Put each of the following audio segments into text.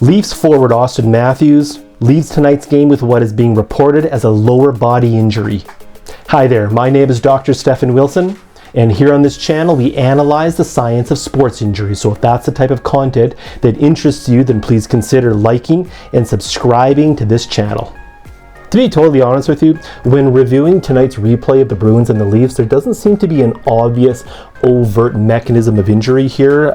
Leafs forward Auston Matthews leaves tonight's game with what is being reported as a lower body injury. Hi there, my name is Dr. Stephen Wilson, and here on this channel we analyze the science of sports injury. So if that's the type of content that interests you, then please consider liking and subscribing to this channel. To be totally honest with you, when reviewing tonight's replay of the Bruins and the Leafs, there doesn't seem to be an obvious, overt mechanism of injury here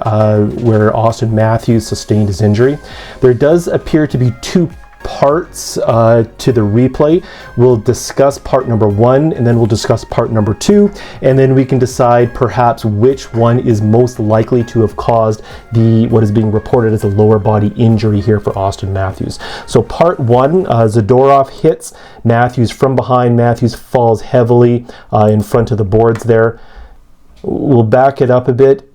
where Auston Matthews sustained his injury. There does appear to be two parts to the replay. We'll discuss part number one, and then we'll discuss part number two, and then we can decide perhaps which one is most likely to have caused what is being reported as a lower body injury here for Auston Matthews. So part one, Zadorov hits Matthews from behind. Matthews falls heavily in front of the boards there. We'll back it up a bit.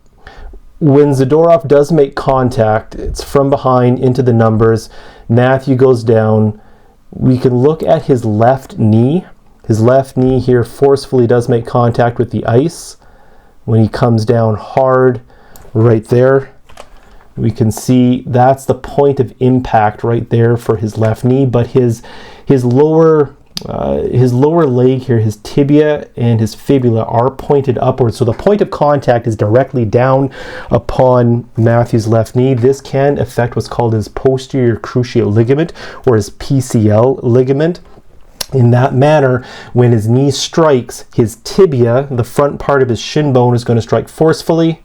When Zadorov does make contact, it's from behind into the numbers. Matthew goes down. We can look at his left knee. His left knee here forcefully does make contact with the ice. When he comes down hard right there, we can see that's the point of impact right there for his left knee, but his lower leg here, his tibia and his fibula are pointed upwards. So the point of contact is directly down upon Matthew's left knee. This can affect what's called his posterior cruciate ligament, or his PCL ligament. In that manner, when his knee strikes, his tibia, the front part of his shin bone, is going to strike forcefully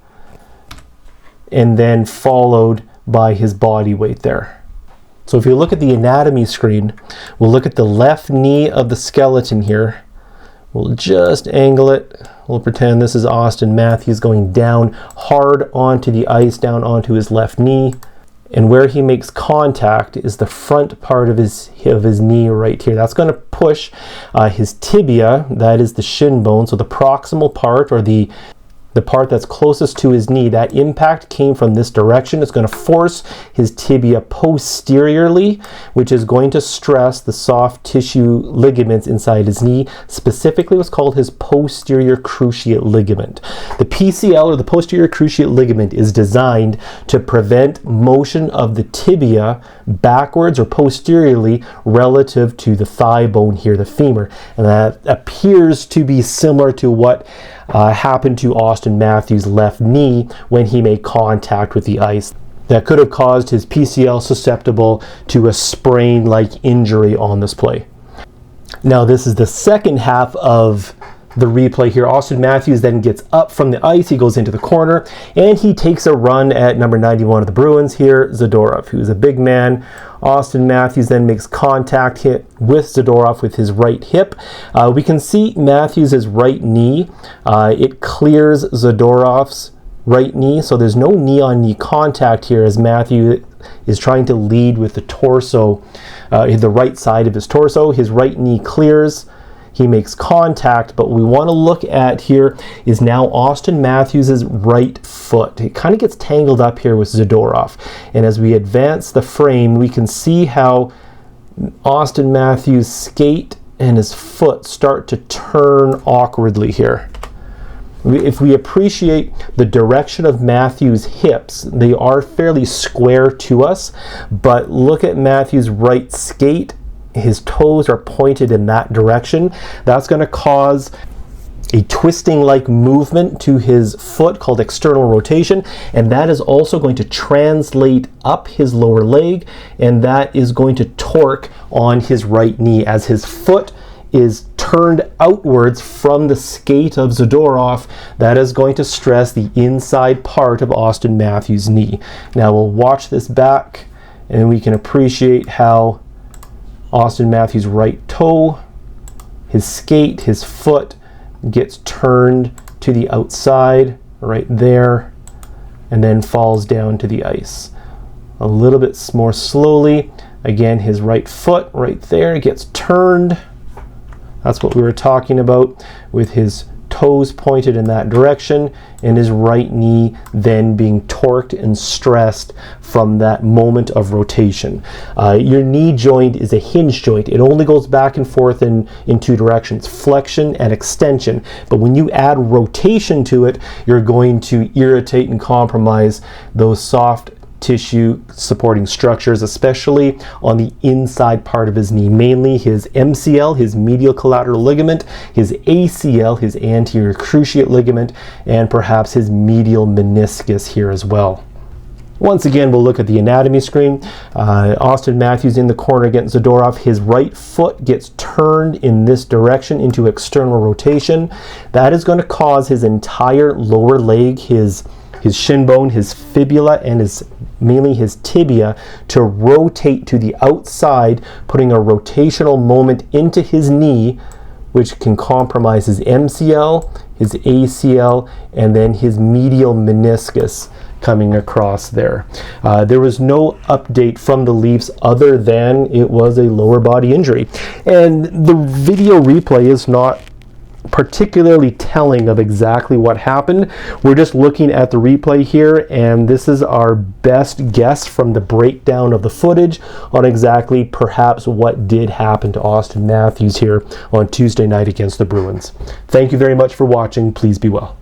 and then followed by his body weight there. So if you look at the anatomy screen, we'll look at the left knee of the skeleton here. We'll just angle it. We'll pretend this is Auston Matthews going down hard onto the ice, down onto his left knee. And where he makes contact is the front part of his knee right here. That's going to push his tibia, that is the shin bone, so the proximal part, or the part that's closest to his knee. That impact came from this direction. It's going to force his tibia posteriorly, which is going to stress the soft tissue ligaments inside his knee, specifically what's called his posterior cruciate ligament. The PCL, or the posterior cruciate ligament, is designed to prevent motion of the tibia backwards or posteriorly relative to the thigh bone here, the femur. And that appears to be similar to what happened to Auston Matthews' left knee when he made contact with the ice. That could have caused his PCL susceptible to a sprain-like injury on this play. Now this is the second half of the replay here. Auston Matthews then gets up from the ice. He goes into the corner and he takes a run at number 91 of the Bruins here, Zadorov, who's a big man. Auston Matthews then makes contact hit with Zadorov with his right hip. We can see Matthews' right knee. It clears Zadorov's right knee, so there's no knee-on-knee contact here as Matthew is trying to lead with the torso, the right side of his torso. His right knee clears. He makes contact, but what we want to look at here is now Auston Matthews' right foot. It kind of gets tangled up here with Zadorov. And as we advance the frame, we can see how Auston Matthews' skate and his foot start to turn awkwardly here. If we appreciate the direction of Matthews' hips, they are fairly square to us, but look at Matthews' right skate. His toes are pointed in that direction. That's going to cause a twisting-like movement to his foot called external rotation, and that is also going to translate up his lower leg, and that is going to torque on his right knee as his foot is turned outwards from the skate of Zadorov. That is going to stress the inside part of Auston Matthews' knee. Now we'll watch this back and we can appreciate how Auston Matthews' right toe, his skate, his foot gets turned to the outside right there and then falls down to the ice. A little bit more slowly. Again, his right foot right there gets turned. That's what we were talking about with his toes pointed in that direction and his right knee then being torqued and stressed from that moment of rotation. Your knee joint is a hinge joint. It only goes back and forth in two directions, flexion and extension. But when you add rotation to it, you're going to irritate and compromise those soft tissue supporting structures, especially on the inside part of his knee, mainly his MCL, his medial collateral ligament, his ACL, his anterior cruciate ligament, and perhaps his medial meniscus here as well. Once again, we'll look at the anatomy screen. Auston Matthews in the corner against Zadorov. His right foot gets turned in this direction into external rotation. That is going to cause his entire lower leg, his shin bone, his fibula, and mainly his tibia to rotate to the outside, putting a rotational moment into his knee, which can compromise his MCL, his ACL, and then his medial meniscus coming across there. There was no update from the Leafs other than it was a lower body injury. And the video replay is not particularly telling of exactly what happened. We're just looking at the replay here, and this is our best guess from the breakdown of the footage on exactly perhaps what did happen to Auston Matthews here on Tuesday night against the Bruins. Thank you very much for watching. Please be well.